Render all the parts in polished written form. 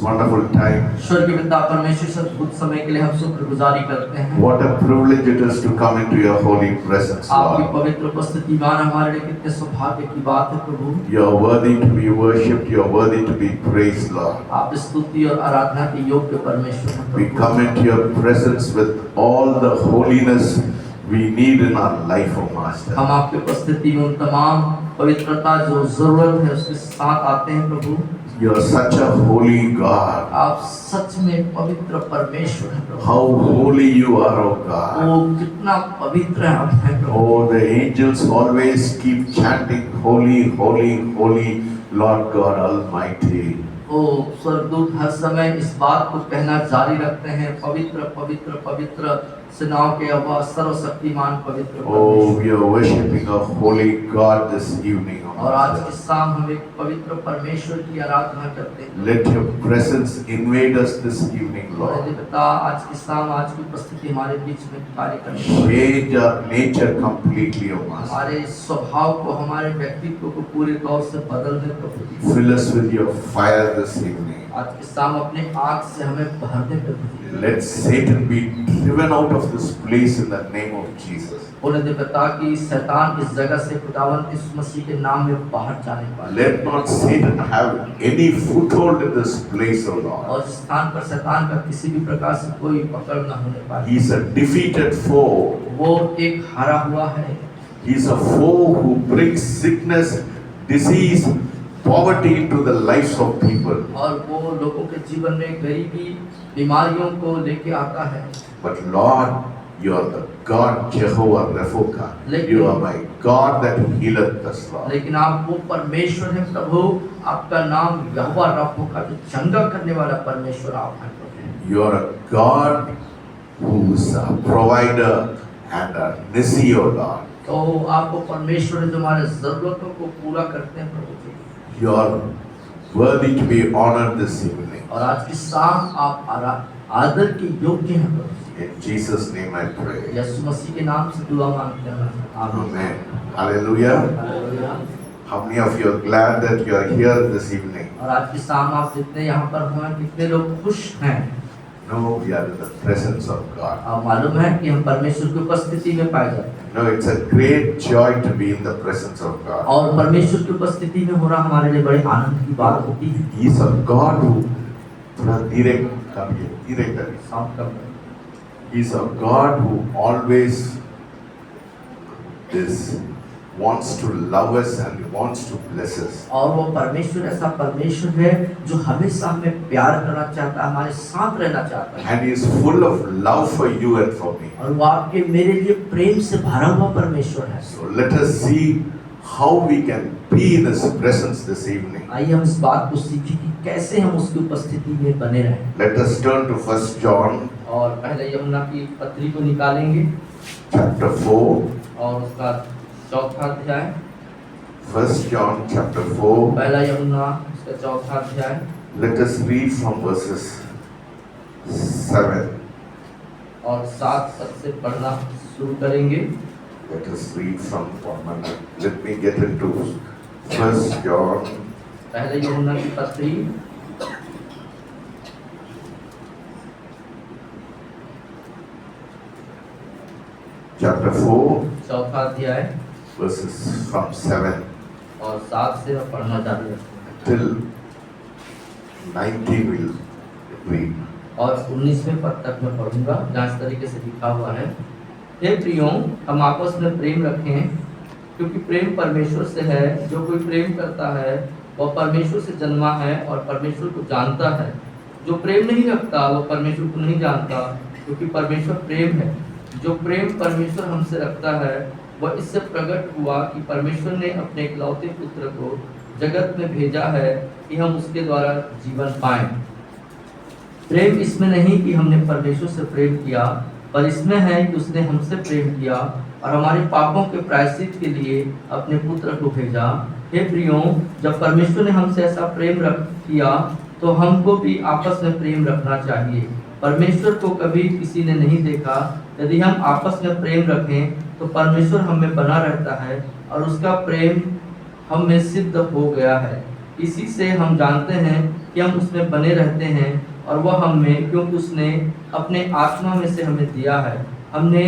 wonderful time. स्वर्गीय पिता परमेश्वर से अद्भुत समय के लिए हम शुक्रगुजारी करते हैं। What a privilege it is to come into your holy presence, आपकी Lord. पवित्र उपस्थिति में आना हमारे लिए कितने सौभाग्य की बात है प्रभु। You are worthy to be worshipped. You are worthy to be praised, Lord. आप स्तुति और आराधना के योग्य परमेश्वर हैं We Prabhu. come into your presence with all the holiness we need in our life, O Master. हम आपकी उपस्थिति में उन तमाम पवित्रता जो जरूरत है उसके साथ आते हैं प्रभु। You are such a holy God. आप सच में पवित्र परमेश्वर हैं प्रभु। How holy you are, O God. वो कितना पवित्र है आप हैं प्रभु। Oh, the angels always keep chanting, Holy, Holy, Holy, Lord God Almighty. ओ स्वर्गदूत हर समय इस बात को कहना जारी रखते हैं, पवित्र पवित्र पवित्र सेनाओं के यहोवा सर्वशक्तिमान पवित्र Oh, परमेश्वर। we are worshipping a holy God this evening. O और आज की Master. शाम हम एक पवित्र परमेश्वर की आराधना करते हैं। Let your presence invade us this evening, और Lord. यदि पिता आज की शाम आज की उपस्थिति हमारे बीच में कार्य करने Change our nature completely, O Master. हमारे स्वभाव को हमारे व्यक्तित्व को पूरे तौर से बदल दे प्रभु। Fill us with your fire this evening. आज की शाम अपने आग से हमें भर दे प्रभु। Let Satan be driven out of this place in the name of Jesus. बोले दे पिता कि शैतान इस जगह से खुदावंत यीशु मसीह के नाम में बाहर जाने पाए। Let not Satan have any foothold in this place, O Lord. और इस स्थान पर शैतान का किसी भी प्रकार से कोई पकड़ न होने पाए। He is a defeated foe. वो एक हारा हुआ है। He is a foe who brings sickness, disease, poverty into the lives of people. और वो लोगों के जीवन में गरीबी बीमारियों को लेके आता है। But Lord, you are the God Jehovah Rapha. You are my God that healeth us, Lord. लेकिन आप वो परमेश्वर हैं प्रभु, आपका नाम यहोवा रफ़ा का जो चंगा करने वाला परमेश्वर आप हैं प्रभु। You are a God who is a provider and a Nissi, O Lord. तो आपको परमेश्वर है जो हमारे जरूरतों को पूरा करते हैं प्रभु जी। You are worthy to be honored this evening. और आज की शाम आप आदर के योग्य हैं प्रभु। In Jesus' name I pray. यीशु मसीह के नाम से दुआ मांगते हैं। आमीन। Amen. Hallelujah. Hallelujah. How many of you are glad that you are here this evening? और आज की शाम आप जितने यहाँ पर हुए कितने लोग खुश हैं। No, we are in the presence of God. आप मालूम है कि हम परमेश्वर की उपस्थिति में पाए जाते हैं। No, it's a great joy to be in the presence of God. और परमेश्वर की उपस्थिति में होना हमारे लिए बड़े आनंद की बात होती है। He is a God who थोड़ा धीरे करिए। साउंड कम करें। He is a God who always wants to love us and wants to bless us. और वो परमेश्वर ऐसा परमेश्वर है जो हमेशा हमें प्यार करना चाहता है, हमारे साथ रहना चाहता है। And He is full of love for you and for me. और वो आपके मेरे लिए प्रेम से भरा हुआ परमेश्वर है। So let us see how we can be in His presence this evening. आइए हम इस बात को सीखें कि कैसे हम उसकी उपस्थिति में बने रहें। Let us turn to 1 John और पहले यमुना की पत्री को निकालेंगे chapter 4. और उसका चौथा अध्याय। 1 John chapter 4. पहला यमुना उसका चौथा अध्याय। Let us read from verses 7. और 7 पद से पढ़ना शुरू करेंगे। Let us read from 1. Let me get into 1 John पहले यमुना की पत्री chapter 4 चौथा अध्याय verses from 7 और 7 से हम पढ़ना जारी रखेंगे till 19 we'll read. और 19वें पद तक मैं पढ़ूंगा जहाँ इस तरीके से लिखा हुआ है। हे प्रियों, हम आपस में प्रेम रखें क्योंकि प्रेम परमेश्वर से है। जो कोई प्रेम करता है वह परमेश्वर से जन्मा है और परमेश्वर को जानता है। जो प्रेम नहीं रखता वह परमेश्वर को नहीं जानता क्योंकि परमेश्वर प्रेम है। जो प्रेम परमेश्वर हमसे रखता है वह इससे प्रकट हुआ कि परमेश्वर ने अपने इकलौते पुत्र को जगत में भेजा है कि हम उसके द्वारा जीवन पाएं। प्रेम इसमें नहीं कि हमने परमेश्वर से प्रेम किया, पर इसमें है कि उसने हमसे प्रेम किया और हमारे पापों के प्रायश्चित के लिए अपने पुत्र को भेजा। हे प्रियों, जब परमेश्वर ने हमसे ऐसा प्रेम किया तो हमको भी आपस में प्रेम रखना चाहिए। परमेश्वर को कभी किसी ने नहीं देखा। यदि हम आपस में प्रेम रखें तो परमेश्वर हम में बना रहता है और उसका प्रेम हम में सिद्ध हो गया है। इसी से हम जानते हैं कि कि हम उसमें बने रहते हैं और वह हम में, क्योंकि उसने अपने आत्मा में से हमें दिया है। हमने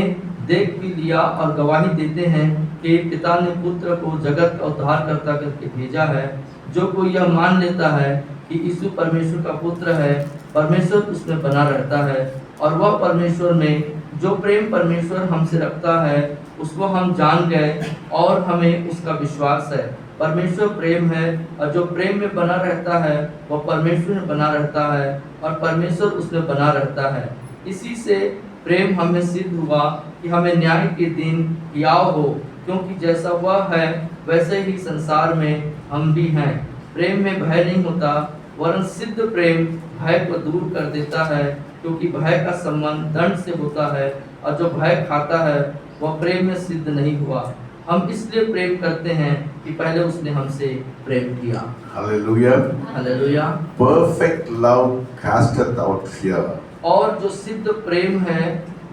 देख भी लिया और गवाही देते हैं कि पिता ने पुत्र को जगत का उद्धारकर्ता करके भेजा है। जो कोई यह मान लेता है कि यीशु परमेश्वर का पुत्र है, परमेश्वर उसमें बना रहता है और वह परमेश्वर में। जो प्रेम परमेश्वर हमसे रखता है उसको हम जान गए और हमें उसका विश्वास है। परमेश्वर प्रेम है और जो प्रेम में बना रहता है वह परमेश्वर में बना रहता है और परमेश्वर उसमें बना रहता है। इसी से प्रेम हमें सिद्ध हुआ कि हमें न्याय के दिन हियाव हो, क्योंकि जैसा वह है वैसे ही संसार में हम भी हैं। प्रेम में भय नहीं होता, वरन सिद्ध प्रेम भय को दूर कर देता है, क्योंकि भय का संबंध दंड से होता है और जो भय खाता है वह प्रेम में सिद्ध नहीं हुआ। हम इसलिए प्रेम करते हैं कि पहले उसने हमसे प्रेम किया। Hallelujah. Hallelujah. Perfect love casteth out fear. और जो सिद्ध प्रेम है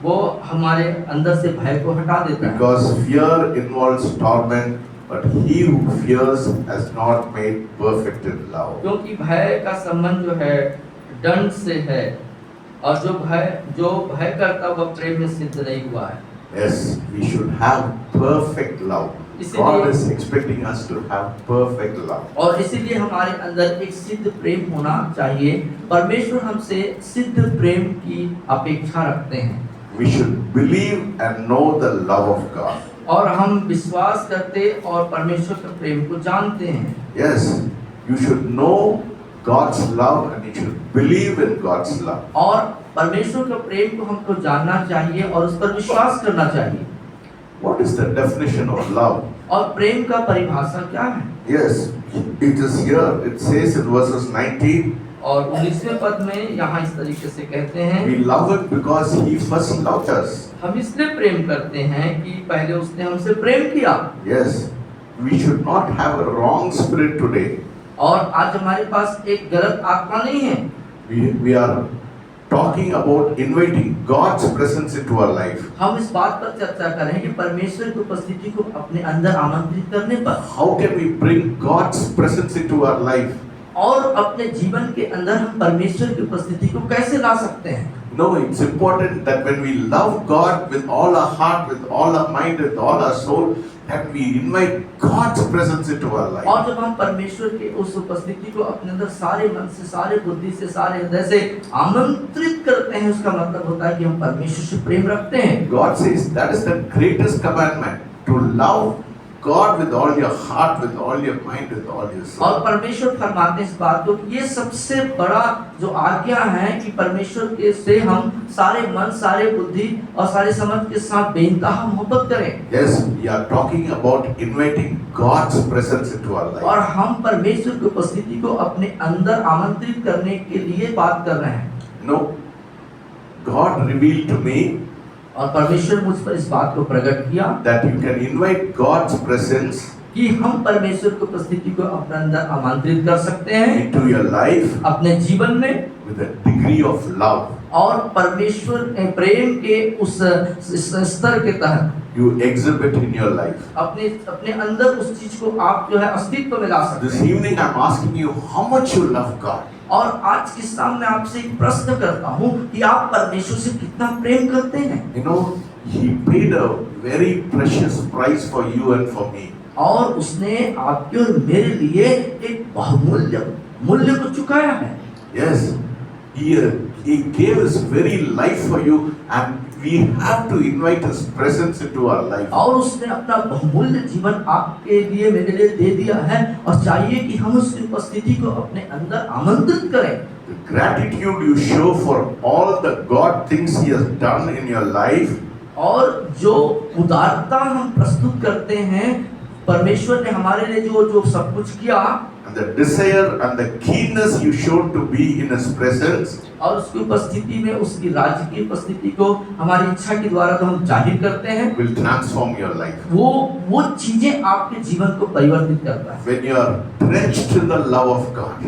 वो हमारे अंदर से भय को हटा देता है। Because fear involves torment, but he who fears has not made perfect in love. क्योंकि भय का संबंध जो है दंड से है और जो भय करता वह प्रेम में सिद्ध नहीं हुआ है। Yes, we should have perfect love. God is expecting us to have perfect love. और इसीलिए हमारे अंदर एक सिद्ध प्रेम होना चाहिए। परमेश्वर हमसे सिद्ध प्रेम की अपेक्षा रखते हैं। We should believe and know the love of God. और हम विश्वास करते और परमेश्वर के प्रेम को जानते हैं। Yes, you should know God's love and you should believe in God's love. और परमेश्वर के प्रेम को हमको जानना चाहिए और उस पर विश्वास करना चाहिए। What is the definition of love? और प्रेम का परिभाषा क्या है? Yes, it is here. It says in verses 19. और 19वें पद में यहाँ इस तरीके से कहते हैं, We love it because He first loved us. हम इसलिए प्रेम करते हैं कि पहले उसने हमसे प्रेम किया। Yes, we should not have a wrong spirit today. और आज हमारे पास एक गलत आत्मा नहीं है। We are talking about inviting God's presence into our life. हम इस बात पर चर्चा करें कि परमेश्वर की उपस्थिति को अपने अंदर आमंत्रित करने पर How can we bring God's presence into our life? और अपने जीवन के अंदर हम परमेश्वर की उपस्थिति को कैसे ला सकते हैं? No, it's important that when we love God with all our heart, with all our mind, with all our soul, that we invite God's presence into our life. और जब हम परमेश्वर की उस उपस्थिति को अपने अंदर सारे मन से, सारे बुद्धि से, सारे हृदय से आमंत्रित करते हैं, उसका मतलब होता है कि हम परमेश्वर से प्रेम रखते हैं। God says that is the greatest commandment, to love God with all your heart, with all your mind, with all your soul. और परमेश्वर फरमाते हैं इस बात को कि ये सबसे बड़ा जो आज्ञा है कि परमेश्वर के से हम सारे मन, सारे बुद्धि और सारे समझ के साथ बेइंतहा मोहब्बत करें। Yes, we are talking about inviting God's presence into our life. और हम परमेश्वर की उपस्थिति को अपने अंदर आमंत्रित करने के लिए बात कर रहे हैं। No, God revealed to me और परमेश्वर मुझ पर इस बात को प्रकट किया that you can invite God's presence कि हम परमेश्वर की उपस्थिति को अपने अंदर आमंत्रित कर सकते हैं into your life अपने जीवन में with a degree of love. और परमेश्वर प्रेम के उस स्तर के तहत You exhibit in your life. अपने अंदर उस चीज को आप जो है अस्तित्व में ला सकते This हैं। evening I'm asking you how much you love God. और आज के सामने आपसे एक प्रश्न करता हूँ कि आप परमेश्वर से कितना प्रेम करते हैं? You know, He paid a very precious price for you and for me. और उसने आपके और मेरे लिए एक बहुमूल्य मूल्य को चुकाया है। Yes, He gave His very life for you, and we have to invite His presence into our life. और उसने अपना बहुमूल्य जीवन आपके लिए, मेरे लिए दे दिया है और चाहिए कि हम उसकी उपस्थिति को अपने अंदर आमंत्रित करें। The gratitude you show for all the God things He has done in your life. और जो उदारता हम प्रस्तुत करते हैं, परमेश्वर ने हमारे लिए जो सब कुछ किया, And the desire and the keenness you showed to be in His presence. और उसकी उपस्थिति में, उसकी राज्य की उपस्थिति को हमारी इच्छा के द्वारा तो हम जाहिर करते हैं, Will transform your life. वो चीजें आपके जीवन को परिवर्तित करता है। When you are drenched in the love of God.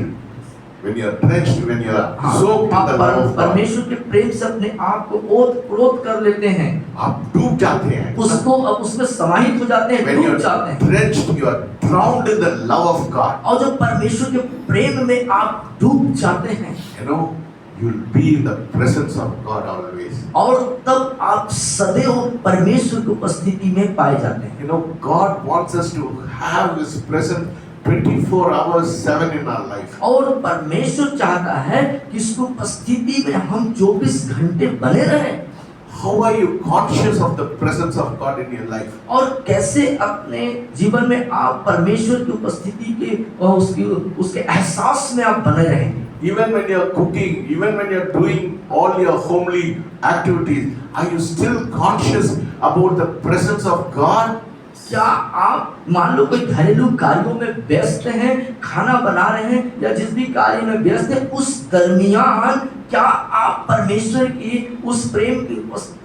when you are drenched, when you are हाँ, soaked in आप the love of God, परमेश्वर के प्रेम से अपने आप को ओत-प्रोत कर लेते हैं, आप डूब जाते हैं। उसको अब उसमें समाहित हो जाते हैं, When you डूब जाते are हैं। drenched, you are drowned in the love of God. और जब परमेश्वर के प्रेम में आप डूब जाते हैं, You know, you'll be in the presence of God always. और तब आप सदैव परमेश्वर की उपस्थिति में पाए जाते हैं। You know, God wants us to have His presence 24 hours 7 in our life. और परमेश्वर चाहता है कि इसकी उपस्थिति में हम 24 घंटे बने रहें। How are you conscious of the presence of God in your life? और कैसे अपने जीवन में आप परमेश्वर की उपस्थिति के और उसके एहसास में आप बने रहेंगे। Even when you are cooking, even when you are doing all your homely activities, are you still conscious about the presence of God? क्या आप मान लो कोई घरेलू कार्यों में व्यस्त हैं, खाना बना रहे हैं या जिस भी कार्य में व्यस्त हैं, उस दरमियान क्या आप परमेश्वर की उस प्रेम की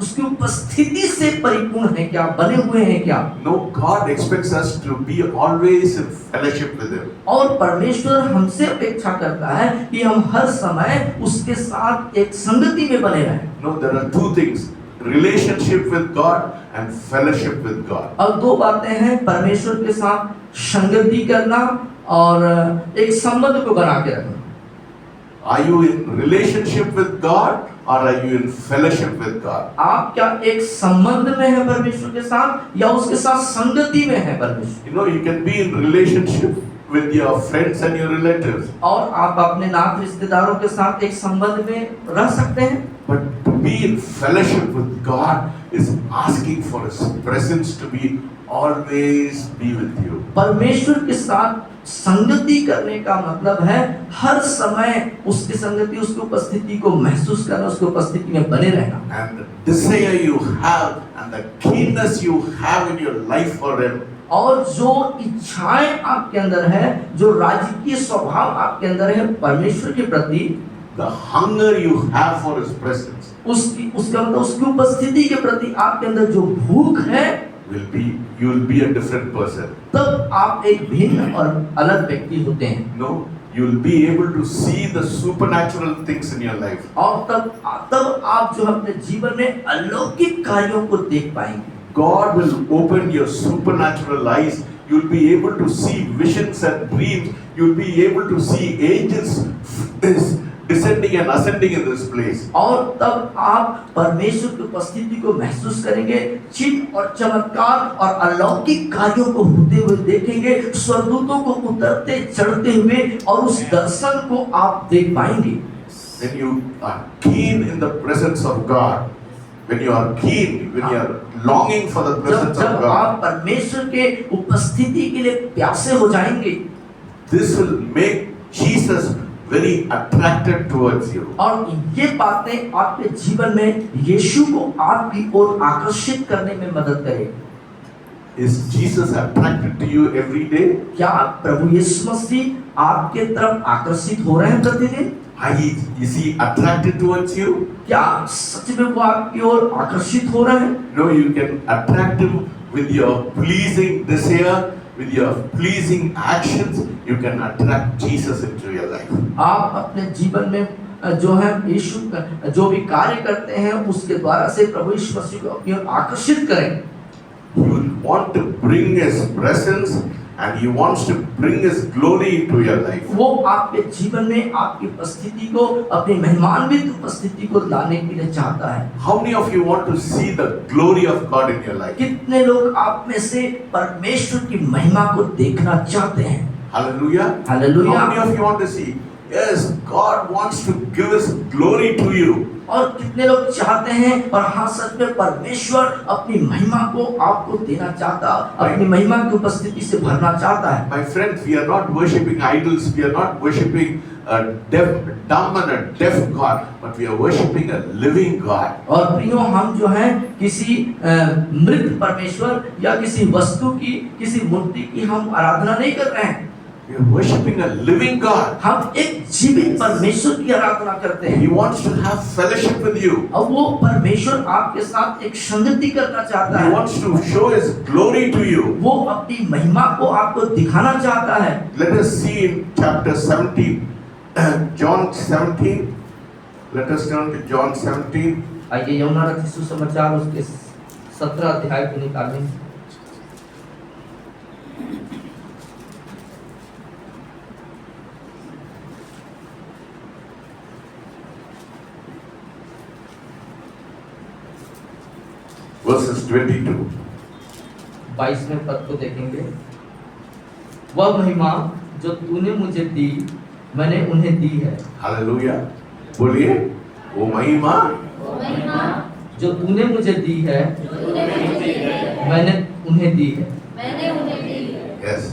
उसकी उपस्थिति से परिपूर्ण हैं क्या, बने हुए हैं क्या? No, God expects us to be always in fellowship with Him. और परमेश्वर हमसे अपेक्षा करता है कि हम हर समय उसके साथ एक संगति में बने रहें। No, there are two things: relationship with God and fellowship with God. अब दो बातें हैं, परमेश्वर के साथ संगति करना और एक संबंध को बना के रखना। Are you in relationship with God or are you in fellowship with God? आप क्या एक संबंध में है परमेश्वर के साथ या उसके साथ संगति में है परमेश्वर? You know, you can be in relationship with your friends and your relatives, और आप अपने नात रिश्तेदारों के साथ एक संबंध में रह सकते हैं, but to be in fellowship with God is asking for His presence to be always be with you. परमेश्वर के साथ संगति करने का मतलब है हर समय उसकी संगति, उसकी उपस्थिति को महसूस करना, उसकी उपस्थिति में बने रहना। And the desire you have and the keenness you have in your life for Him, और जो इच्छाएं आपके अंदर है, जो राजकीय स्वभाव आपके अंदर है परमेश्वर के प्रति, the hunger you have for His presence उसका मतलब उसकी उपस्थिति के प्रति आपके अंदर जो भूख है, you will be a different person. तब आप एक भिन्न और अलग व्यक्ति होते हैं। No, you will be able to see the supernatural things in your life. और तब आप जो अपने जीवन में अलौकिक कार्यों को देख पाएंगे। God will open your supernatural eyes. You will be able to see visions and dreams. You will be able to see angels descending and ascending in this place. और तब आप परमेश्वर की उपस्थिति को महसूस करेंगे, चिन्ह और चमत्कार और अलौकिक कार्यों को होते हुए देखेंगे, स्वर्गदूतों को उतरते चढ़ते हुए, और उस दर्शन को आप देख पाएंगे। When you are keen in the presence of God, when you are keen, when you are longing for the presence of जब God, आप परमेश्वर के उपस्थिति के लिए प्यासे हो जाएंगे, this will make Jesus very attracted towards you. और ये बातें आपके जीवन में यीशु को आपकी ओर आकर्षित करने में मदद करेगी। Is Jesus attracted to you every day? क्या प्रभु यीशु मसीह आपके तरफ आकर्षित हो रहे हैं प्रतिदिन? Is he attracted towards you? क्या सच में वो आपकी ओर आकर्षित हो रहे हैं? No, you can attract him with your pleasing desire, with your pleasing actions. You can attract Jesus into your life. आप अपने जीवन में जो है यीशु जो भी कार्य करते हैं उसके द्वारा से प्रभु यीशु मसीह को अपनी ओर आकर्षित करें। You want to bring His presence and He wants to bring His glory into your life. वो आपके जीवन में आपकी उपस्थिति को, अपनी महिमान्वित उपस्थिति को लाने के लिए चाहता है। How many of you want to see the glory of God in your life? कितने लोग आप में से परमेश्वर की महिमा को देखना चाहते हैं? Hallelujah. Hallelujah. How many of you want to see? Yes, God wants to give His glory to you. और कितने लोग चाहते हैं, और हाँ सच में परमेश्वर अपनी महिमा को आपको देना चाहता, अपनी महिमा की उपस्थिति से भरना चाहता है। My friends, we are not worshipping idols. We are not worshipping a dumb and a deaf God, but we are worshipping a living God. और प्रियो, हम जो है किसी मृत परमेश्वर या किसी वस्तु की, किसी मूर्ति की हम आराधना नहीं कर रहे हैं। We are worshipping a living God. हम एक जीवित परमेश्वर की आराधना करते हैं। He wants to have fellowship with you. और वो परमेश्वर आपके साथ एक संगति करना चाहता He है। wants to show His glory to you. वो अपनी महिमा को आपको दिखाना चाहता है। Let us see in chapter 17. John 17. Let us turn to John 17. आइए यूहन्ना रचित सुसमाचार उसके 17 अध्याय को निकालें। Verses 22. 22वें पद को देखेंगे। वह महिमा जो तूने मुझे दी मैंने उन्हें दी है। Hallelujah. बोलिए, वो महिमा जो तूने मुझे दी है मैंने उन्हें दी है। Yes,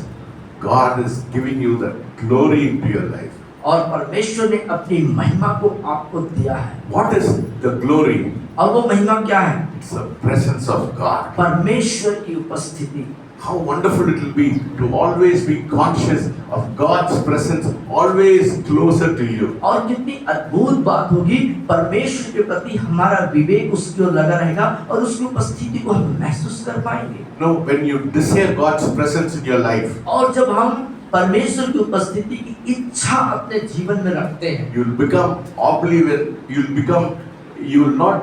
God is giving you the glory into your life. और परमेश्वर ने अपनी महिमा को आपको दिया है। What is the glory? और वो महिमा क्या है? It's the presence of God. परमेश्वर की उपस्थिति। How wonderful it will be to always be conscious of God's presence, always closer to you. और कितनी अद्भुत बात होगी, परमेश्वर के प्रति हमारा विवेक उसकी ओर लगा रहेगा और उसकी उपस्थिति को हम महसूस कर पाएंगे। No, when you desire God's presence in your life, और जब हम परमेश्वर की उपस्थिति की इच्छा अपने जीवन में रखते हैं, you'll become oblivion. You will not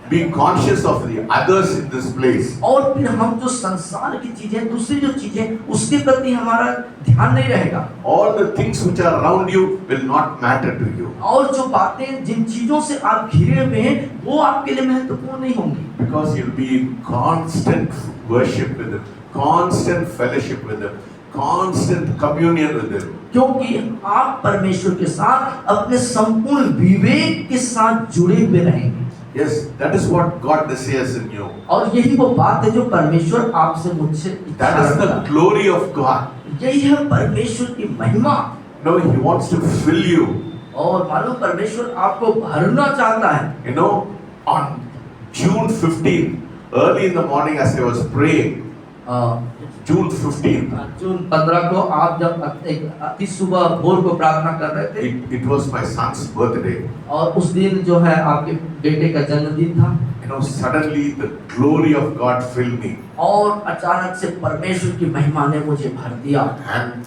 be conscious of the others in this place. और फिर हम जो संसार की चीजें, दूसरी जो चीजें, उसके प्रति हमारा ध्यान नहीं रहेगा। All the things which are around you will not matter to you. और जो बातें, जिन चीजों से आप घिरे हुए हैं, वो आपके लिए महत्वपूर्ण नहीं होंगी। Because you'll be in constant worship with Him, constant fellowship with Him, constant communion with Him. क्योंकि आप परमेश्वर के साथ अपने संपूर्ण विवेक के साथ जुड़े हुए रहेंगे। Yes, that is what God desires in you. और यही वो बात है जो परमेश्वर आपसे मुझसे इच्छा That is the रखता है। glory of God. यही है परमेश्वर की महिमा। No, He wants to fill you. और मालूम परमेश्वर आपको भरना चाहता है। You know, on June 15, early in the morning as I was praying, June 15, जून 15 को आप जब अति सुबह भोर को प्रार्थना कर रहे थे, it was my son's birthday. और उस दिन जो है आपके बेटे का जन्मदिन था। You know, suddenly the glory of God filled me. और अचानक से परमेश्वर की महिमा ने मुझे भर दिया। And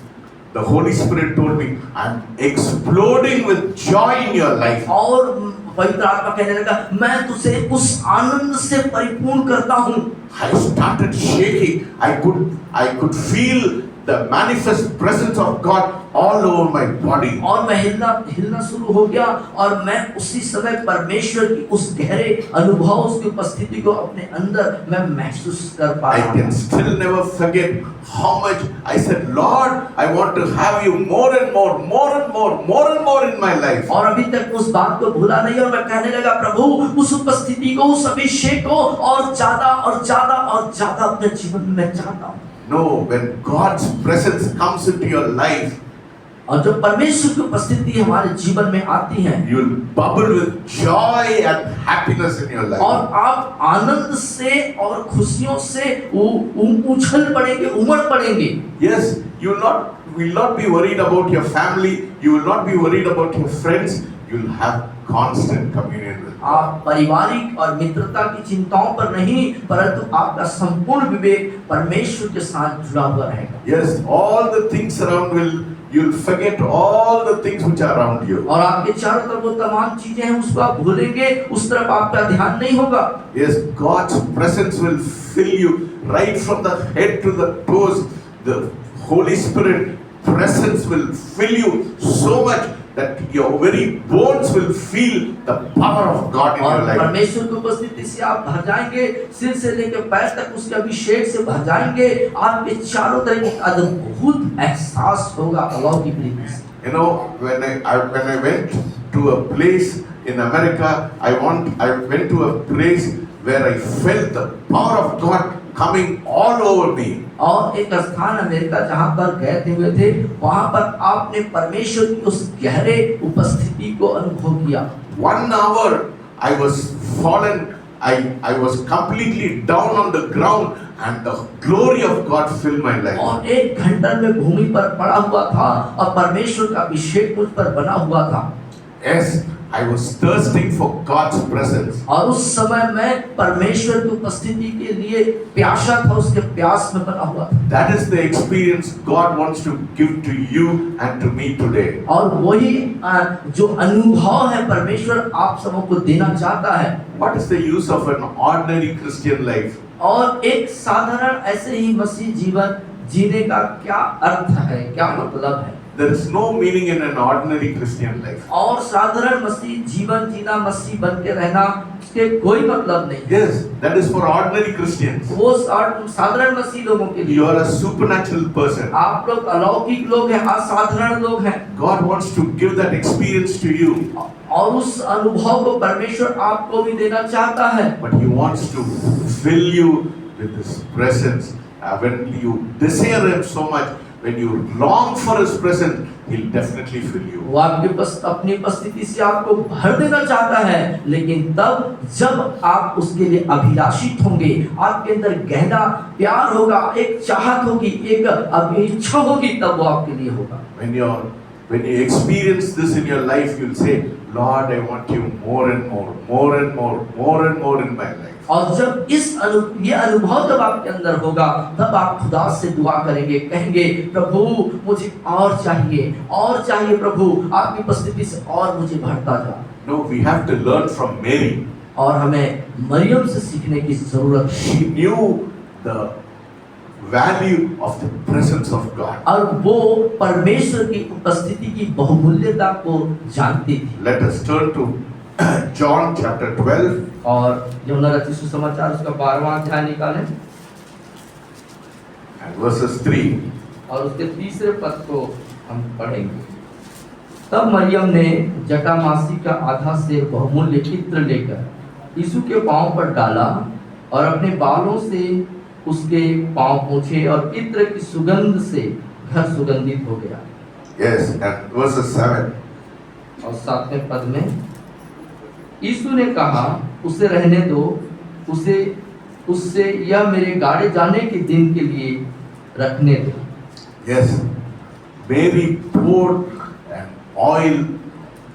the Holy Spirit told me, I'm exploding with joy in your life. और पवित्र आत्मा कहने लगा, मैं तुझे उस आनंद से परिपूर्ण करता हूँ। I started shaking. I could feel the manifest presence of God all over my body. और मैं हिलना शुरू हो गया और मैं उसी समय परमेश्वर की उस गहरे अनुभव, उसकी उपस्थिति को अपने अंदर मैं महसूस कर पा रहा I can still never forget how much I said, Lord, I want to have you more and more in my life. और अभी तक उस बात को भूला नहीं और मैं कहने लगा, प्रभु उस उपस्थिति को, उस अभिषेक को और ज्यादा अपने जीवन में चाहता हूँ। No, when God's presence comes into your life, और जब परमेश्वर की उपस्थिति हमारे जीवन में आती है, you will bubble with joy and happiness in your life. और आप आनंद से और खुशियों से उछल पड़ेंगे, उमड़ पड़ेंगे। Yes, you will not be worried about your family. You will not be worried about your friends. You will have constant communion with God. आप पारिवारिक और मित्रता की चिंताओं पर नहीं, परंतु आपका संपूर्ण विवेक परमेश्वर के साथ जुड़ा हुआ रहेगा। Yes, all the things around you'll forget all the things which are around you. और आपके चारों तरफ वो तमाम चीजें हैं, उसको आप भूलेंगे, उस तरफ आपका ध्यान नहीं होगा। Yes, God's presence will fill you right from the head to the toes. The Holy Spirit presence will fill you so much that your very bones will feel the power of God in your और life. परमेश्वर की उपस्थिति से आप भर जाएंगे, सिर से लेकर पैर तक उसके अभिषेक से भर जाएंगे। आपके चारों तरफ एक अद्भुत एहसास होगा अलौकिक रीति से। You know, when I went to a place in America, I went to a place where I felt the power of God coming all over me. और एक स्थान अमेरिका जहाँ पर गए हुए थे, वहाँ पर आपने परमेश्वर की उस गहरे उपस्थिति को अनुभव किया। 1 hour I was fallen. I was completely down on the ground and the glory of God filled my life. और 1 घंटा में भूमि पर पड़ा हुआ था और परमेश्वर का अभिषेक मुझ पर बना हुआ था। Yes, I was thirsting for God's presence. और उस समय मैं परमेश्वर की उपस्थिति के लिए प्यासा था, उसके प्यास में बना हुआ था। That is the experience God wants to give to you and to me today. और वही जो अनुभव है परमेश्वर आप सबों को देना चाहता है। What is the use of an ordinary Christian life? और एक साधारण ऐसे ही मसीह जीवन जीने का क्या अर्थ है, क्या मतलब है? There is no meaning in an ordinary Christian life. और साधारण मसीह जीवन जीना, मसीह बन के रहना, उसके कोई मतलब नहीं। Yes, that is for ordinary Christians. वो साधारण मसीह लोगों के लिए। You are a supernatural person. आप लोग अलौकिक लोग हैं, असाधारण लोग हैं। God wants to give that experience to you. और उस अनुभव को परमेश्वर आपको भी देना चाहता है। But He wants to fill you with His presence. When you desire Him so much, when you long for His presence, He'll definitely fill you. वो आपके पास अपनी उपस्थिति से आपको भर देना चाहता है, लेकिन तब जब आप उसके लिए अभिलाषित होंगे, आपके अंदर गहरा प्यार होगा, एक चाहत होगी, एक अभिइच्छा होगी, तब वो आपके लिए होगा। When you experience this in your life, you'll say, Lord, I want you more and more, more and more, more and more in my life. और जब ये अनुभव जब आपके अंदर होगा, तब आप खुदा से दुआ करेंगे, कहेंगे प्रभु मुझे और चाहिए प्रभु, आपकी उपस्थिति से और मुझे भरता जा। No, we have to learn from Mary. और हमें मरियम से सीखने की जरूरत है। She knew the value of the presence of God. और वो परमेश्वर की उपस्थिति की बहुमूल्यता को जानती थी। Let us turn to John chapter 12. और यूहन्ना रचित सुसमाचार उसका 12वां अध्याय निकालें and verses 3. और उसके तीसरे पद को हम पढ़ेंगे। तब मरियम ने जटामासी का आधा सेर बहुमूल्य इत्र लेकर यीशु के पांव पर डाला और अपने बालों से उसके पांव पोंछे और इत्र की सुगंध से घर सुगंधित हो गया। Yes, and verses 7. और 7वें पद में यीशु ने कहा, उसे रहने दो, उससे यह मेरे गाड़े जाने के दिन के लिए रखने दो। Yes, Mary poured an oil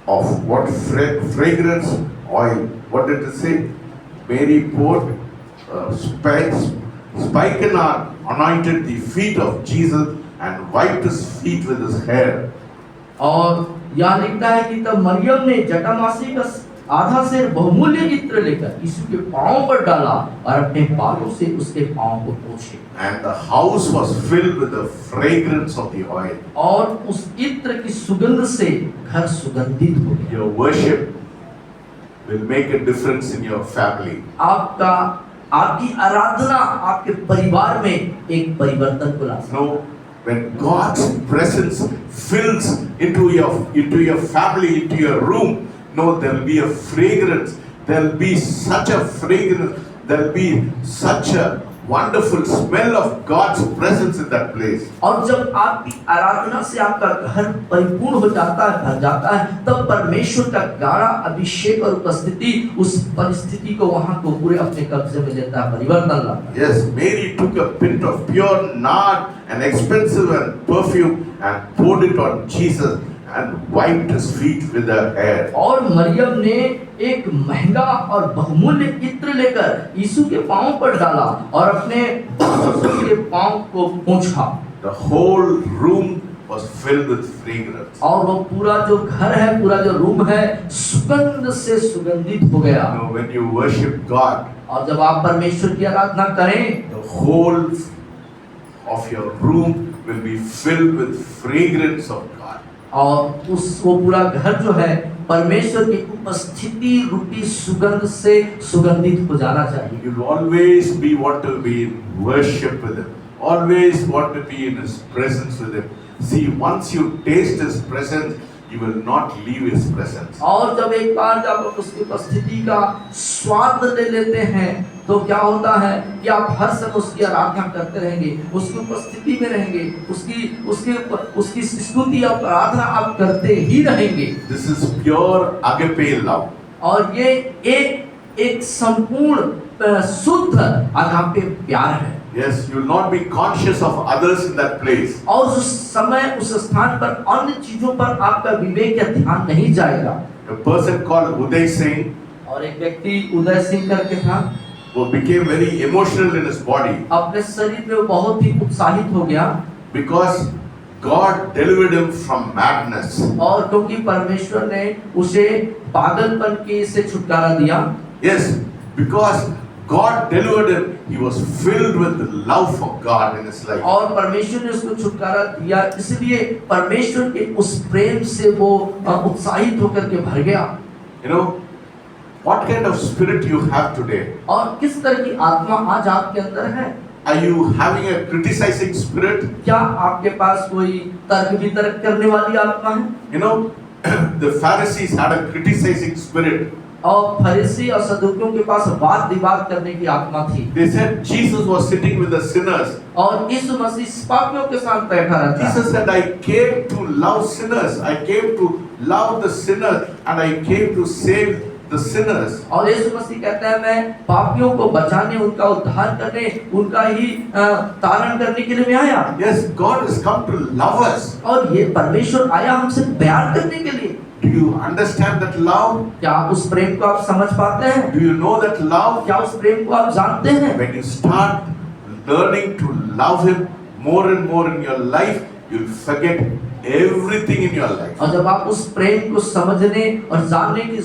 of what fragrance oil. What did it say? Mary poured spikenard, anointed the feet of Jesus and wiped his feet with his hair. और यहाँ लिखता है कि तब मरियम ने जटामासी का आधा सेर बहुमूल्य इत्र लेकर यीशु के पांव पर डाला और अपने बालों से उसके पांव को पोंछे। And the house was filled with the fragrance of the oil. और उस इत्र की सुगंध से घर सुगंधित हो गया। Your worship will make a difference in your family. आपकी आराधना आपके परिवार में एक परिवर्तन को ला सकती है। No, when God's presence fills into your family, into your room, no, there will be a fragrance. There will be such a fragrance. There will be such a wonderful smell of God's presence in that place. और जब आपकी आराधना से आपका घर परिपूर्ण हो जाता है, भर जाता है, तब परमेश्वर का गाढ़ा अभिषेक और उपस्थिति उस परिस्थिति को वहां को पूरे अपने कब्जे में लेता है, परिवर्तन लाता है। Yes, Mary took a pint of pure nard, an expensive and perfume, and poured it on Jesus and wiped his feet with her hair. और मरियम ने एक महंगा और बहुमूल्य इत्र लेकर यीशु के पांव पर डाला और अपने बालों से उसके पांव को पोंछा। The whole room was filled with fragrance. और वो पूरा जो घर है, पूरा जो रूम है, सुगंध से सुगंधित हो गया। You know, when you worship God, और जब आप परमेश्वर की आराधना करें, the whole of your room will be filled with fragrance of God. और वो पूरा घर जो है परमेश्वर की उपस्थिति रूपी सुगंध से सुगंधित हो जाना चाहिए। You'll always want to be in worship with Him. Always want to be in His presence with Him. See, once you taste His presence, you will not leave His presence. और जब एक बार जब उसकी उपस्थिति का स्वाद ले लेते हैं, तो क्या होता है कि आप हर समय उसकी आराधना करते रहेंगे, उसकी उपस्थिति में रहेंगे, उसकी स्तुति और आराधना आप करते ही रहेंगे। This is pure agape love. और ये एक संपूर्ण शुद्ध अगापे प्यार है। Yes, you will not be conscious of others in that place. और उस समय उस स्थान पर अन्य चीजों पर आपका विवेक या ध्यान नहीं जाएगा। A person called Uday Singh और एक व्यक्ति उदय सिंह करके था, who became very emotional in his body अपने शरीर में वो बहुत ही उत्साहित हो गया, because God delivered him from madness. और क्योंकि परमेश्वर ने उसे पागलपन के से छुटकारा दिया। Yes, because God delivered him, he was filled with the love for God in his life. और परमेश्वर ने उसको छुटकारा दिया, इसलिए परमेश्वर के उस प्रेम से वो उत्साहित होकर के भर गया। You know, what kind of spirit you have today? और किस तरह की आत्मा आज आपके अंदर है? Are you having a criticizing spirit? क्या आपके पास कोई तर्क वितर्क करने वाली आत्मा है? You know, the Pharisees had a criticizing spirit. और फरीसी और सदूकियों के पास वाद विवाद करने की आत्मा थी। They said Jesus was sitting with the sinners. और यीशु मसीह पापियों के साथ बैठा रहता है। Jesus said, I came to love sinners. I came to love the sinners and I came to save the sinners. और यीशु मसीह कहता है, मैं पापियों को बचाने, उनका उद्धार करने, उनका ही तारण करने के लिए मैं आया। Yes, God has come to love us. और ये परमेश्वर आया हमसे प्यार करने के लिए। Do you understand that love? क्या आप उस प्रेम को आप समझ पाते हैं? Do you know that love? क्या उस प्रेम को आप जानते हैं? When you start learning to love Him more and more in your life, you'll forget everything in your life. और जब आप उस प्रेम को समझने और जानने की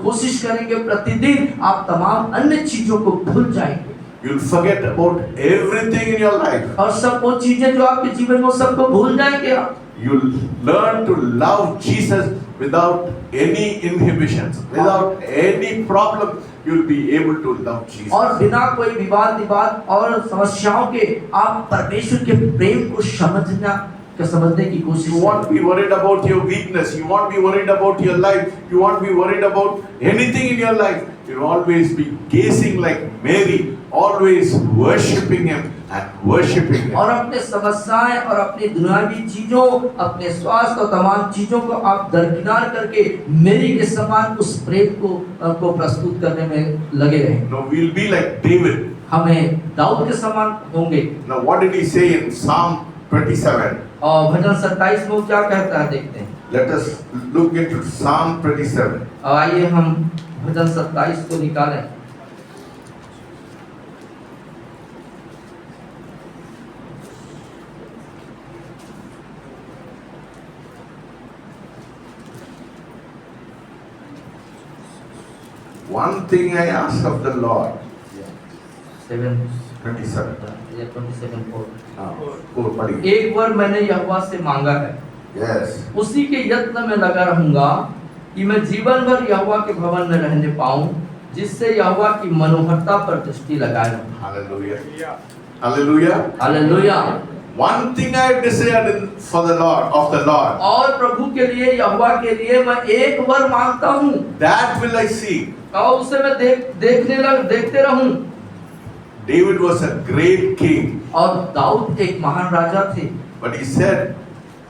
कोशिश करेंगे प्रतिदिन, आप तमाम अन्य चीजों को भूल जाएंगे। You'll forget about everything in your life. और सब वो चीजें जो आपके जीवन में, सबको भूल जाएंगे आप। You'll learn to love Jesus without any inhibitions, without any problem. You'll be able to love Jesus. और बिना कोई विवाद और समस्याओं के आप परमेश्वर के प्रेम को समझने की कोशिश You won't be worried about your weakness. You won't be worried about your life. You won't be worried about anything in your life. You'll always be gazing like Mary, always worshiping Him and worshiping Him. और अपने समस्याएं और अपनी दुनियावी चीजों, अपने स्वास्थ्य और तमाम चीजों को आप दरकिनार करके मेरी के समान उस प्रेम को प्रस्तुत करने में लगे रहें। No, we'll be like David. हमें दाऊद के समान होंगे। Now, what did he say in Psalm 27? और भजन 27 में क्या कहता है देखते हैं। Let us look into Psalm 27. आइए हम भजन 27 को निकालें। One thing I ask of the Lord. 27 पढ़िए। एक बार मैंने यहोवा से मांगा है, Yes. उसी के यत्न में लगा रहूंगा कि मैं जीवन भर यहोवा के भवन में रहने पाऊं, जिससे यहोवा की मनोहरता पर दृष्टि लगाए रहूं। Hallelujah. Hallelujah. Hallelujah. One thing I desired for the Lord, of the Lord, और प्रभु के लिए, यहोवा के लिए मैं एक बार मांगता हूं, that will I seek. और उसे मैं देखते रहूं। David was a great king, और दाऊद एक महान राजा थे, but he said,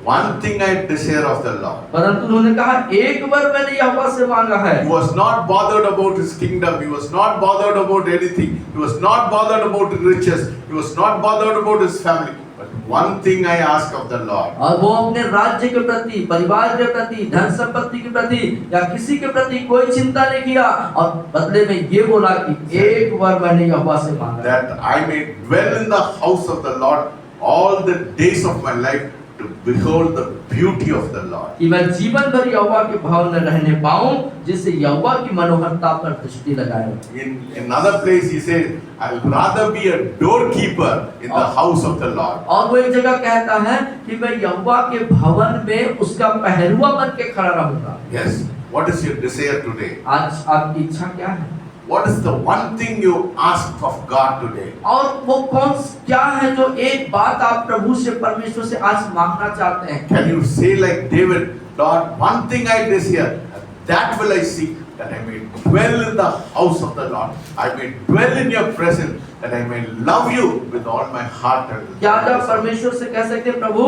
one thing I desire of the Lord. परंतु उन्होंने कहा एक बार मैंने यहोवा से मांगा है। He was not bothered about his kingdom. He was not bothered about anything. He was not bothered about riches. He was not bothered about his family. But one thing I ask of the Lord. और वो अपने राज्य के प्रति, परिवार के प्रति, धन संपत्ति के प्रति या किसी के प्रति कोई चिंता नहीं किया, और बदले में ये बोला कि एक बार मैंने यहोवा से मांगा That I may dwell in the house of the Lord all the days of my life, to behold the beauty of the Lord. कि मैं जीवन भर यहोवा के भवन में रहने पाऊं, जिससे यहोवा की मनोहरता पर दृष्टि लगाए। In another place he said, I'll rather be a doorkeeper in the house of the Lord. और वो एक जगह कहता है कि मैं यहोवा के भवन में उसका पहरुआ बन के खड़ा रहूंगा। Yes. What is your desire today? आज आपकी इच्छा क्या है? What is the one thing you ask of God today? और वो क्या है जो एक बात आप प्रभु से, परमेश्वर से आज मांगना चाहते हैं? Can you say like David, Lord, one thing I desire, that will I seek, that I may dwell in the house of the Lord. I may dwell in your presence, that I may love you with all my heart and क्या आप परमेश्वर से कह सकते हैं, प्रभु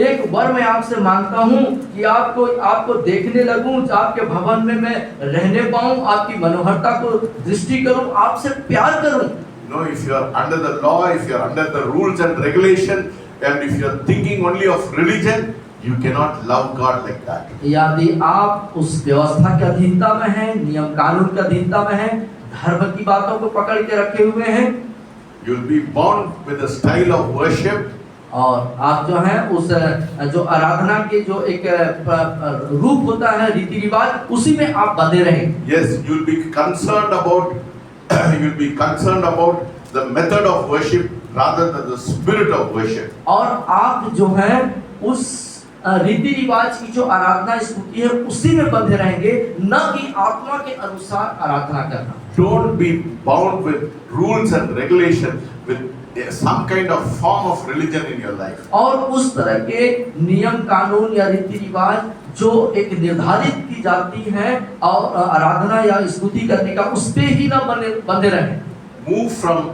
एक वर मैं आपसे मांगता हूँ कि आपको देखने लगूं, आपके भवन में मैं रहने पाऊं, आपकी मनोहरता को दृष्टि करूं, आपसे प्यार करूं। No, if you are under the law, if you are under the rules and regulation, and if you are thinking only of religion, You cannot love God like that. यदि आप उस व्यवस्था के अधीनता में हैं, नियम कानून के अधीनता में हैं, धर्म की बातों को पकड़ के रखे हुए हैं, You'll be bound with the style of worship. और आप जो हैं उस जो आराधना के जो एक रूप होता है, रीति रिवाज, उसी में आप बंधे रहेंगे। Yes, you'll be concerned about you'll be concerned about the method of worship rather than the spirit of worship. और आप जो हैं उस रीति रिवाज की जो आराधना स्तुति है उसी में बंधे रहेंगे, न कि आत्मा के अनुसार आराधना करना। Don't be bound with rules and regulation with some kind of form of religion in your life. और उस तरह के नियम कानून या रीति रिवाज जो एक निर्धारित की जाती है और आराधना या स्तुति करने का, उस पे ही ना बंधे रहें। Move from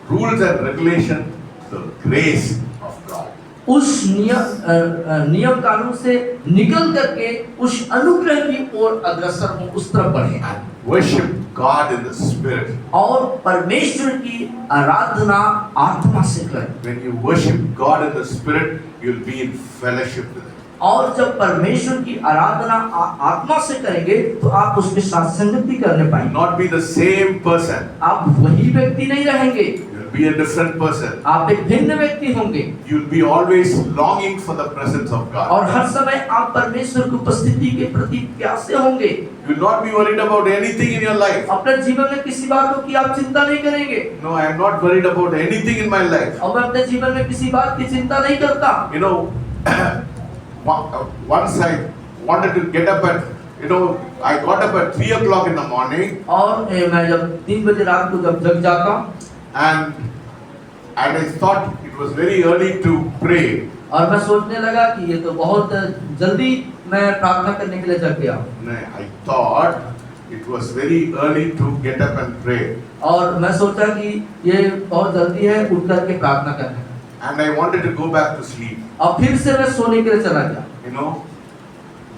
rules and regulation to the grace of God. उस नियम कानून से निकल करके उस अनुग्रह की ओर अग्रसर हो, उस तरफ बढ़े And worship God in the spirit. और परमेश्वर की आराधना आत्मा से करें। When you worship God in the spirit, you'll be in fellowship with Him. और जब परमेश्वर की आराधना आत्मा से करेंगे तो आप उसके साथ संगति करने पाएंगे। Not be the same person. आप वही व्यक्ति नहीं रहेंगे, You'll be a different person. आप एक भिन्न व्यक्ति होंगे। You'll be always longing for the presence of God. और हर समय आप परमेश्वर की उपस्थिति के प्रति प्यासे होंगे। You'll not be worried about anything in your life. अपने जीवन में किसी बात की आप चिंता नहीं करेंगे। No, I am not worried about anything in my life. और मैं अपने जीवन में किसी बात की चिंता नहीं करता। You know, once I wanted to get up at, I got up at 3 o'clock in the morning. और मैं जब 3 बजे रात को जब जग जाता, and I thought it was very early to pray. और मैं सोचने लगा कि ये तो बहुत जल्दी मैं प्रार्थना करने के लिए जग गया। I thought it was very early to get up and pray. और मैं सोचा कि ये बहुत जल्दी है उठ करके प्रार्थना करने। And I wanted to go back to sleep. और फिर से मैं सोने के लिए चला गया।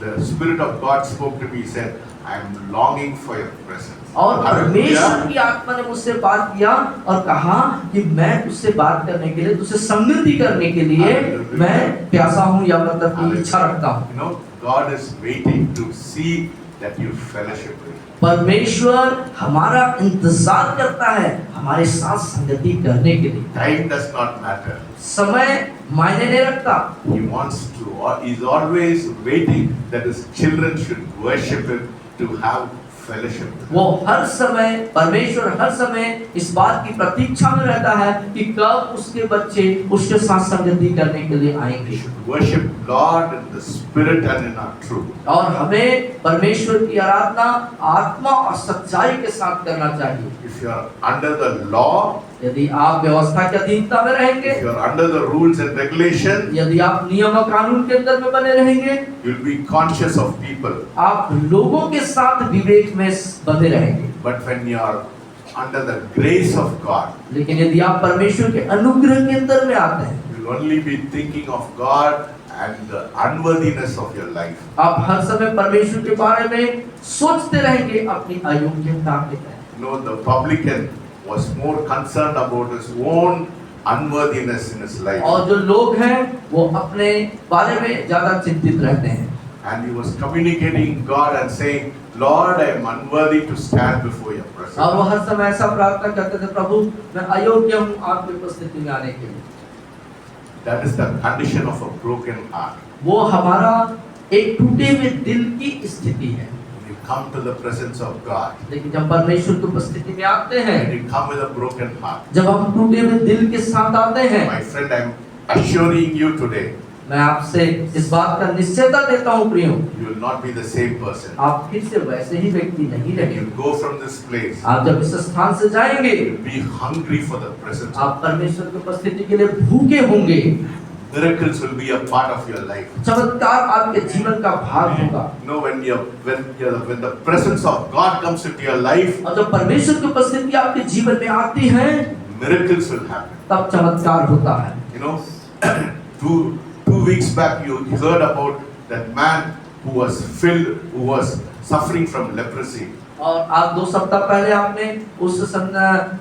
The Spirit of God spoke to me, he said, I am longing for your presence. और परमेश्वर Hallelujah. की आत्मा ने मुझसे बात किया और कहा कि मैं तुझसे बात करने के लिए, तुझसे संगति करने के लिए Hallelujah. मैं प्यासा हूँ या मतलब कि इच्छा रखता हूँ। God is waiting to see that you fellowship with Him. परमेश्वर हमारा इंतजार करता है हमारे साथ संगति करने के लिए। Time does not matter. समय मायने नहीं रखता। He wants to, he's always waiting that his children should worship Him, to have fellowship with Him. वो हर समय, परमेश्वर हर समय इस बात की प्रतीक्षा में रहता है कि कब उसके बच्चे उसके साथ संगति करने के लिए We आएंगे। should worship God in the Spirit and in our truth. और हमें परमेश्वर की आराधना आत्मा और सच्चाई के साथ करना चाहिए। If you are under the law, यदि आप व्यवस्था के अधीनता में रहेंगे, if you are under the rules and regulation, यदि आप नियम और कानून के अंदर में बने रहेंगे, you'll be conscious of people. आप लोगों के साथ विवेक में बने रहेंगे। But when you are under the grace of God, लेकिन यदि आप परमेश्वर के अनुग्रह के अंदर में आते हैं, you'll only be thinking of God and the unworthiness of your life. आप हर समय परमेश्वर के बारे में सोचते रहेंगे अपनी अयोग्यता के तहत। The publican was more concerned about his own unworthiness in his life. और जो लोग हैं वो अपने बारे में ज्यादा चिंतित रहते हैं। And he was communicating God and saying, Lord, I am unworthy to stand before your और presence. वो हर समय ऐसा प्रार्थना करते थे, प्रभु मैं अयोग्य हूँ आपकी उपस्थिति में आने के लिए। That is the condition of a broken heart. वो हमारा एक टूटे हुए दिल की स्थिति है। When you come to the presence of God, लेकिन जब परमेश्वर की उपस्थिति में आते हैं, when you come with a broken heart, जब हम टूटे हुए दिल के साथ आते हैं, my friend, I am assuring you today, मैं आपसे इस बात का निश्चयता देता हूँ प्रियो, you will not be the same person. आप फिर से वैसे ही व्यक्ति नहीं When रहेंगे। you go from this place, आप जब इस स्थान से जाएंगे, you will be hungry for the presence of आप परमेश्वर की उपस्थिति के लिए भूखे होंगे। Miracles will be a part of your life. चमत्कार आपके जीवन का भाग होगा। When the presence of God comes into your life, और जब परमेश्वर की उपस्थिति आपके जीवन में आती है, miracles will happen. तब चमत्कार होता है। Two weeks back you heard about that man who was suffering from leprosy. और आप 2 सप्ताह पहले आपने उस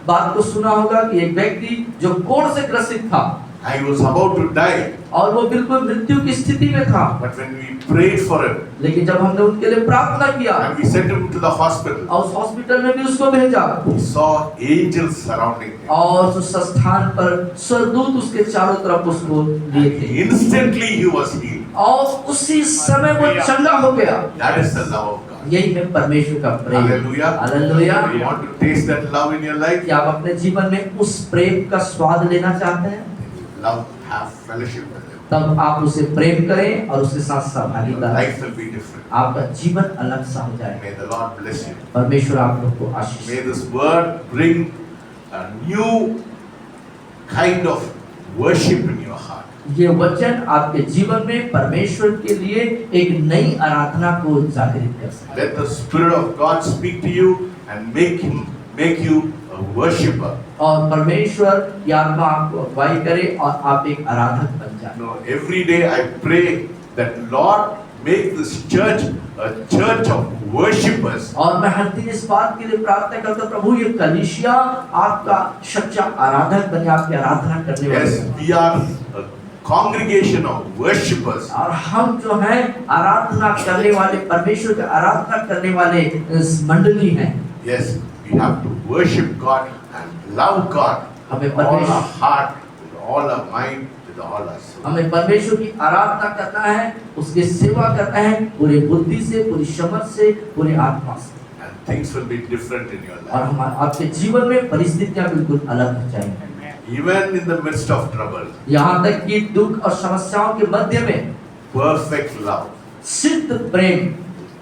बात को सुना होगा कि एक व्यक्ति जो कोढ़ से ग्रसित था, He was about to die. और वो बिल्कुल मृत्यु की स्थिति में था, But when we prayed for him लेकिन जब हमने उनके लिए प्रार्थना किया and we sent him to the hospital, और उस हॉस्पिटल में भी उसको भेजा he saw angels surrounding him. और उस स्थान पर स्वर्गदूत उसके चारों तरफ उसको लिए थे Instantly he was healed. और उसी समय वो चंगा हो गया। That is the love of God. यही है परमेश्वर का प्रेम। Hallelujah. Hallelujah. You want to taste that love in your life? क्या आप अपने जीवन में उस प्रेम का स्वाद लेना चाहते हैं? Love, have fellowship with him. तब आप उसे प्रेम करें और उसके साथ Your सहभागिता life will be different. आपका जीवन अलग सा हो जाएगा। May the Lord bless you. परमेश्वर आप लोग को आशीष May this word bring a new kind of worship in your heart. ये वचन आपके जीवन में परमेश्वर के लिए एक नई आराधना को जागृत कर सके। Let the Spirit of God speak to you and make you a worshipper. और परमेश्वर की आत्मा आपको अगुवाई करे और आप एक आराधक बन जाए। No, every day I pray that Lord make this church a church of worshippers. और मैं हर दिन इस बात के लिए प्रार्थना करता हूं, प्रभु ये कलीसिया आपका सच्चा आराधक बने, आपकी आराधना करने वाले Yes, बने। we are a congregation of worshippers. और हम जो हैं आराधना करने वाले, परमेश्वर की आराधना करने वाले इस मंडली हैं। Yes, we have to worship God and love God हमें with all परमेश्वर- our heart, with all our mind, with all our soul. हमें परमेश्वर की आराधना करना है, उसकी सेवा करना है पूरी बुद्धि से, पूरी समझ से, पूरी आत्मा से। And things will be different in your और life. हमारे आपके जीवन में परिस्थितियां बिल्कुल अलग हो जाएंगी। Even in the midst of trouble, यहाँ तक कि दुख और समस्याओं के मध्य में perfect love सिद्ध प्रेम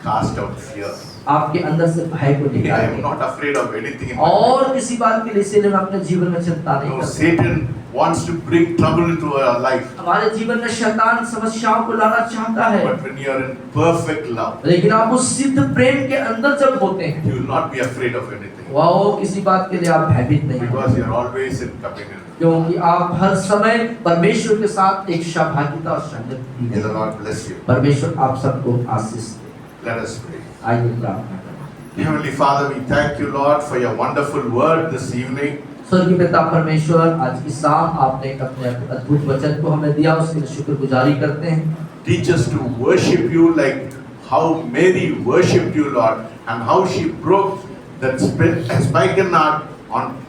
cast out fear. आपके अंदर से भय को I am निकाले not afraid of anything in my life. और किसी बात के लिए इसीलिए मैं अपने जीवन में चिंता नहीं No, करता। Satan wants to bring trouble into our life. हमारे जीवन में शैतान समस्याओं को लाना चाहता है, But when you are in perfect love, लेकिन आप उस सिद्ध प्रेम के अंदर जब होते हैं, you will not be afraid of anything. वो किसी बात के लिए आप भयभीत नहीं Because होते, you are always in communion. क्योंकि आप हर समय परमेश्वर के साथ एक सहभागिता और संगति May the में। Lord bless you. परमेश्वर आप सबको आशीष दे। Let us pray. आइए प्रार्थना करें। Heavenly Father, we thank you, Lord, for your wonderful word this evening. स्वर्गीय पिता परमेश्वर, आज की शाम आपने अपने अद्भुत वचन को हमें दिया, उसके लिए शुक्रगुजारी करते हैं। Teach us to worship you like how Mary worshipped you, Lord, and how she broke that spikenard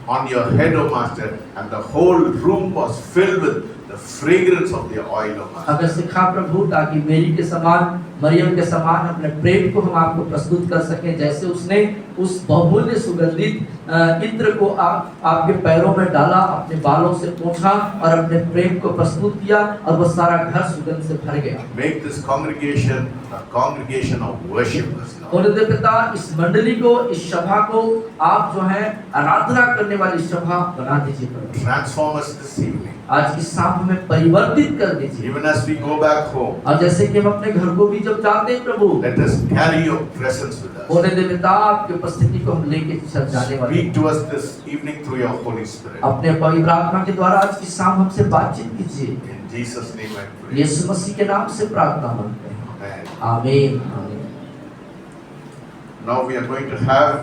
on your head, O Master, and the whole room was filled with the fragrance of the oil, O Master. हमें सिखा प्रभु, ताकि मेरी के समान, मरियम के समान अपने प्रेम को हम आपको प्रस्तुत कर सकें, जैसे उसने उस बहुमूल्य सुगंधित इत्र को आपके पैरों में डाला, अपने बालों से पोंछा और अपने प्रेम को प्रस्तुत किया और वो सारा घर सुगंध से भर गया। Make this congregation a congregation of worshippers, Lord. होने दे पिता, इस मंडली को, इस सभा को आप जो है आराधना करने वाली सभा बना दीजिए प्रभु। Transform us this evening. आज की शाम हमें परिवर्तित कर दीजिए, Even as we go back home, और जैसे कि हम अपने घर को भी जब जाते हैं प्रभु, let us carry your presence with us. होने दे पिता, आपकी उपस्थिति को हम लेके चल जाने वाले Speak to us this evening through your Holy Spirit. अपने पवित्र आत्मा के द्वारा आज की शाम हमसे बातचीत कीजिए। In Jesus' name I pray. यीशु मसीह के नाम से प्रार्थना मांगते हैं, Amen. आमीन। आमीन। Now we are going to have